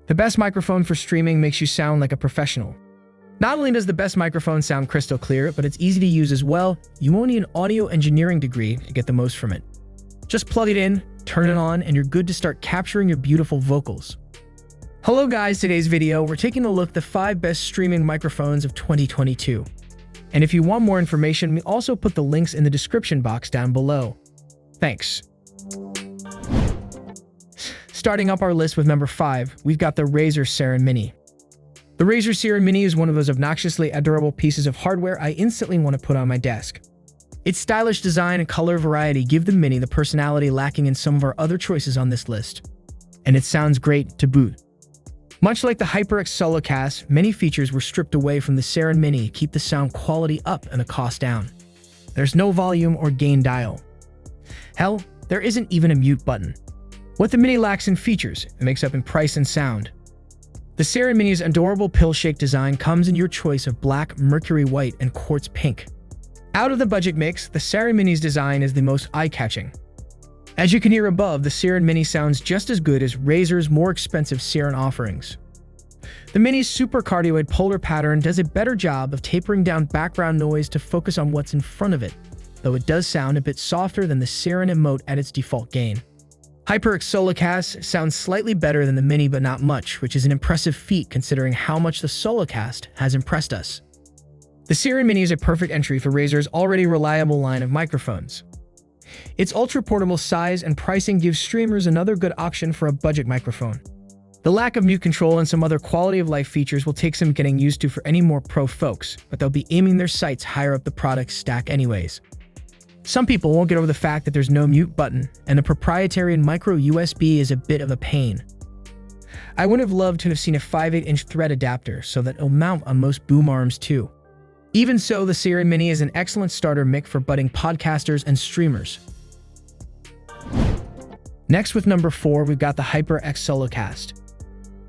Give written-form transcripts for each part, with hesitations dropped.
The best microphone for streaming makes you sound like a professional. Not only does the best microphone sound crystal clear, but it's easy to use as well. You won't need an audio engineering degree to get the most from it. Just plug it in, turn it on, and you're good to start capturing your beautiful vocals. Hello guys, today's video, we're taking a look at the 5 best streaming microphones of 2022. And if you want more information, we also put the links in the description box down below. Thanks. Starting up our list with number 5, we've got the Razer Seiren Mini. The Razer Seiren Mini is one of those obnoxiously adorable pieces of hardware I instantly want to put on my desk. Its stylish design and color variety give the Mini the personality lacking in some of our other choices on this list. And it sounds great to boot. Much like the HyperX SoloCast, many features were stripped away from the Seiren Mini to keep the sound quality up and the cost down. There's no volume or gain dial. Hell, there isn't even a mute button. What the Mini lacks in features, it makes up in price and sound. The Seiren Mini's adorable pill-shaped design comes in your choice of black, mercury white, and quartz pink. Out of the budget mix, the Seiren Mini's design is the most eye-catching. As you can hear above, the Seiren Mini sounds just as good as Razer's more expensive Seiren offerings. The Mini's super cardioid polar pattern does a better job of tapering down background noise to focus on what's in front of it, though it does sound a bit softer than the Seiren emote at its default gain. HyperX SoloCast sounds slightly better than the Mini, but not much, which is an impressive feat considering how much the SoloCast has impressed us. The Seiren Mini is a perfect entry for Razer's already reliable line of microphones. Its ultra-portable size and pricing gives streamers another good option for a budget microphone. The lack of mute control and some other quality-of-life features will take some getting used to for any more pro folks, but they'll be aiming their sights higher up the product stack anyways. Some people won't get over the fact that there's no mute button, and the proprietary micro USB is a bit of a pain. I would have loved to have seen a 5/8-inch thread adapter so that it'll mount on most boom arms too. Even so, the Seiren Mini is an excellent starter mic for budding podcasters and streamers. Next, with number 4, we've got the HyperX SoloCast.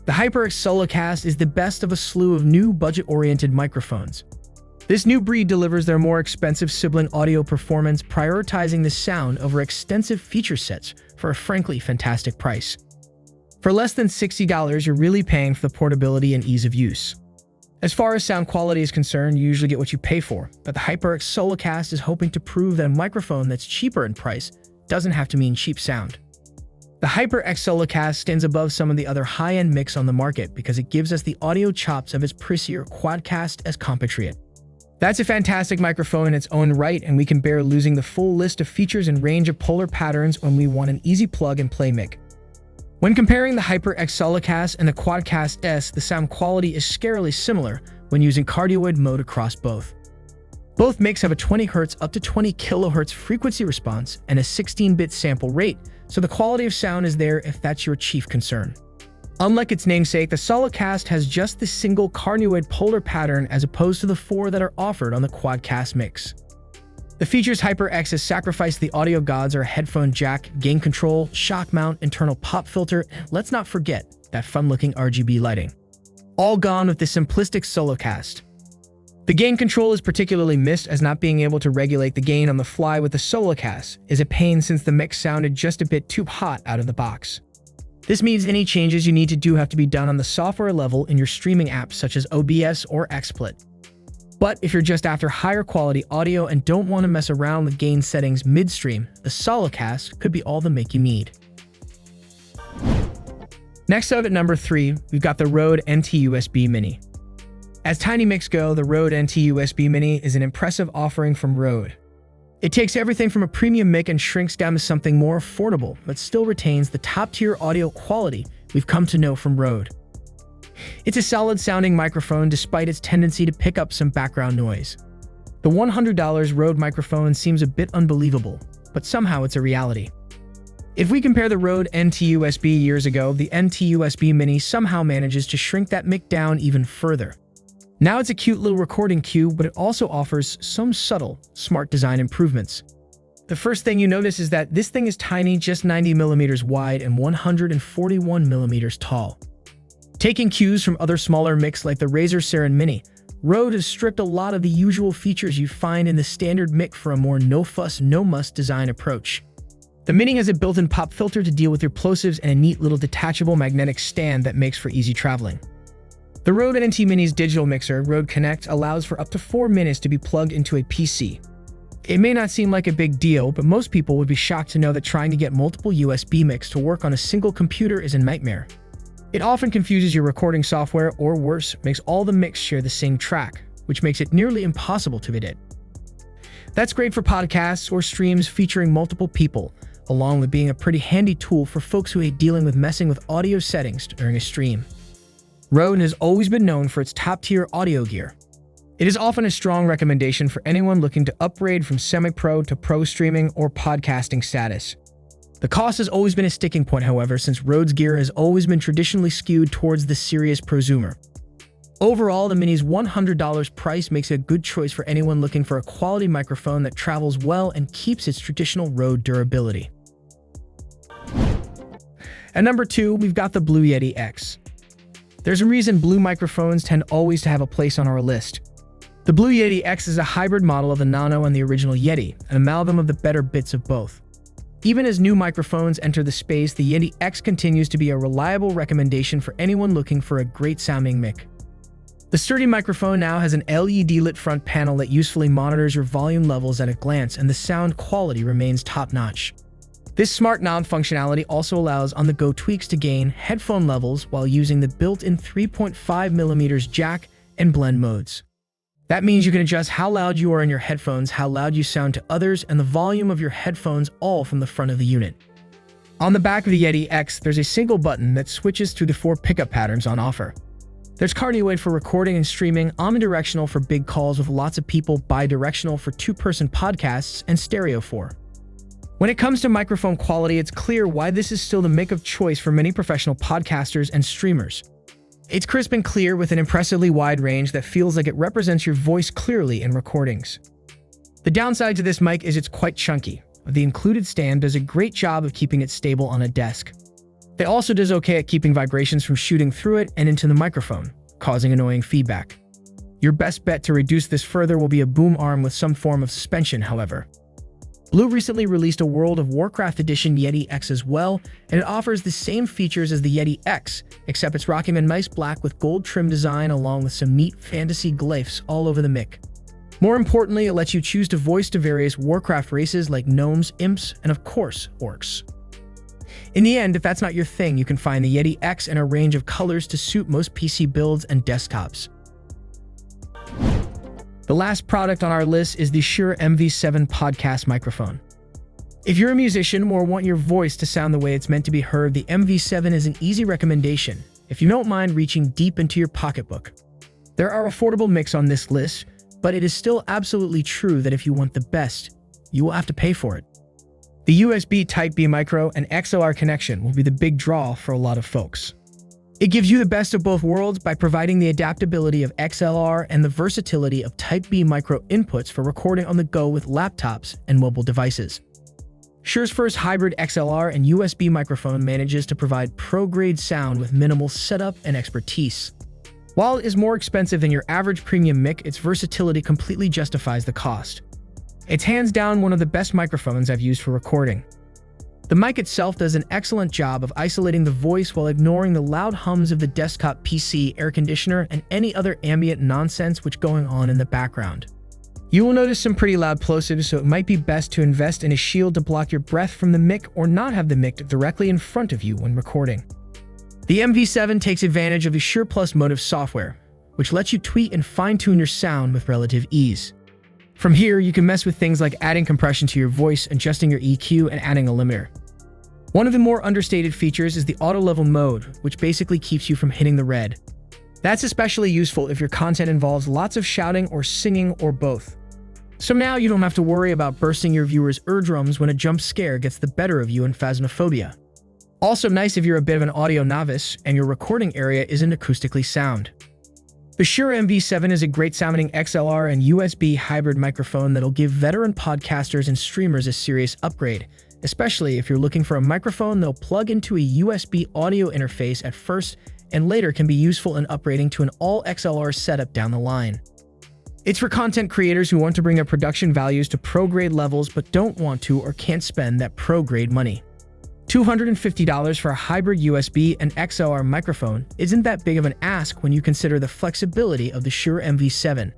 The HyperX SoloCast is the best of a slew of new budget-oriented microphones. This new breed delivers their more expensive sibling audio performance, prioritizing the sound over extensive feature sets for a frankly fantastic price. For less than $60, you're really paying for the portability and ease of use. As far as sound quality is concerned, you usually get what you pay for, but the HyperX SoloCast is hoping to prove that a microphone that's cheaper in price doesn't have to mean cheap sound. The HyperX SoloCast stands above some of the other high-end mics on the market because it gives us the audio chops of its pricier Quadcast as compatriot. That's a fantastic microphone in its own right, and we can bear losing the full list of features and range of polar patterns when we want an easy plug-and-play mic. When comparing the HyperX SoloCast and the Quadcast S, the sound quality is scarily similar when using cardioid mode across both. Both mics have a 20 Hz up to 20 kHz frequency response and a 16-bit sample rate, so the quality of sound is there if that's your chief concern. Unlike its namesake, the SoloCast has just the single cardioid polar pattern as opposed to the 4 that are offered on the Quadcast mix. The features HyperX has sacrificed the audio gods are a headphone jack, gain control, shock mount, internal pop filter, and let's not forget that fun-looking RGB lighting. All gone with the simplistic SoloCast. The gain control is particularly missed, as not being able to regulate the gain on the fly with the SoloCast is a pain since the mix sounded just a bit too hot out of the box. This means any changes you need to do have to be done on the software level in your streaming apps such as OBS or XSplit. But if you're just after higher quality audio and don't want to mess around with gain settings midstream, the SoloCast could be all the mic you need. Next up at number 3, we've got the Rode NT USB Mini. As tiny mics go, the Rode NT USB Mini is an impressive offering from Rode. It takes everything from a premium mic and shrinks down to something more affordable, but still retains the top-tier audio quality we've come to know from Rode. It's a solid-sounding microphone despite its tendency to pick up some background noise. The $100 Rode microphone seems a bit unbelievable, but somehow it's a reality. If we compare the Rode NT USB years ago, the NT USB Mini somehow manages to shrink that mic down even further. Now it's a cute little recording cube, but it also offers some subtle, smart design improvements. The first thing you notice is that this thing is tiny, just 90mm wide and 141mm tall. Taking cues from other smaller mics like the Razer Seiren Mini, Rode has stripped a lot of the usual features you find in the standard mic for a more no-fuss, no-muss design approach. The Mini has a built-in pop filter to deal with your plosives and a neat little detachable magnetic stand that makes for easy traveling. The Rode NT Mini's digital mixer, Rode Connect, allows for up to 4 minutes to be plugged into a PC. It may not seem like a big deal, but most people would be shocked to know that trying to get multiple USB mics to work on a single computer is a nightmare. It often confuses your recording software, or worse, makes all the mics share the same track, which makes it nearly impossible to edit. That's great for podcasts or streams featuring multiple people, along with being a pretty handy tool for folks who hate dealing with messing with audio settings during a stream. Rode has always been known for its top-tier audio gear. It is often a strong recommendation for anyone looking to upgrade from semi-pro to pro streaming or podcasting status. The cost has always been a sticking point, however, since Rode's gear has always been traditionally skewed towards the serious prosumer. Overall, the Mini's $100 price makes it a good choice for anyone looking for a quality microphone that travels well and keeps its traditional Rode durability. At number 2, we've got the Blue Yeti X. There's a reason Blue microphones tend always to have a place on our list. The Blue Yeti X is a hybrid model of the Nano and the original Yeti, an amalgam of the better bits of both. Even as new microphones enter the space, the Yeti X continues to be a reliable recommendation for anyone looking for a great-sounding mic. The sturdy microphone now has an LED-lit front panel that usefully monitors your volume levels at a glance, and the sound quality remains top-notch. This smart knob functionality also allows on-the-go tweaks to gain headphone levels while using the built-in 3.5mm jack and blend modes. That means you can adjust how loud you are in your headphones, how loud you sound to others, and the volume of your headphones all from the front of the unit. On the back of the Yeti X, there's a single button that switches through the 4 pickup patterns on offer. There's cardioid for recording and streaming, omnidirectional for big calls with lots of people, bidirectional for 2-person podcasts, and stereo for. When it comes to microphone quality, it's clear why this is still the mic of choice for many professional podcasters and streamers. It's crisp and clear with an impressively wide range that feels like it represents your voice clearly in recordings. The downside to this mic is it's quite chunky. The included stand does a great job of keeping it stable on a desk. It also does okay at keeping vibrations from shooting through it and into the microphone, causing annoying feedback. Your best bet to reduce this further will be a boom arm with some form of suspension, however. Blue recently released a World of Warcraft Edition Yeti X as well, and it offers the same features as the Yeti X, except it's rocking a nice black with gold trim design along with some neat fantasy glyphs all over the mic. More importantly, it lets you choose to voice to various Warcraft races like gnomes, imps, and of course, orcs. In the end, if that's not your thing, you can find the Yeti X in a range of colors to suit most PC builds and desktops. The last product on our list is the Shure MV7 podcast microphone. If you're a musician or want your voice to sound the way it's meant to be heard, the MV7 is an easy recommendation if you don't mind reaching deep into your pocketbook. There are affordable mics on this list, but it is still absolutely true that if you want the best, you will have to pay for it. The USB Type-B micro and XLR connection will be the big draw for a lot of folks. It gives you the best of both worlds by providing the adaptability of XLR and the versatility of Type-B micro inputs for recording on the go with laptops and mobile devices. Shure's first hybrid XLR and USB microphone manages to provide pro-grade sound with minimal setup and expertise. While it is more expensive than your average premium mic, its versatility completely justifies the cost. It's hands down one of the best microphones I've used for recording. The mic itself does an excellent job of isolating the voice while ignoring the loud hums of the desktop PC, air conditioner, and any other ambient nonsense which going on in the background. You will notice some pretty loud plosives, so it might be best to invest in a shield to block your breath from the mic or not have the mic directly in front of you when recording. The MV7 takes advantage of the Shure Plus Motive software, which lets you tweak and fine-tune your sound with relative ease. From here, you can mess with things like adding compression to your voice, adjusting your EQ, and adding a limiter. One of the more understated features is the auto-level mode, which basically keeps you from hitting the red. That's especially useful if your content involves lots of shouting or singing or both. So now you don't have to worry about bursting your viewers' eardrums when a jump scare gets the better of you in phasmophobia. Also nice if you're a bit of an audio novice and your recording area isn't acoustically sound. The Shure MV7 is a great-sounding XLR and USB hybrid microphone that'll give veteran podcasters and streamers a serious upgrade, especially if you're looking for a microphone that'll plug into a USB audio interface at first and later can be useful in upgrading to an all-XLR setup down the line. It's for content creators who want to bring their production values to pro-grade levels but don't want to or can't spend that pro-grade money. $250 for a hybrid USB and XLR microphone isn't that big of an ask when you consider the flexibility of the Shure MV7.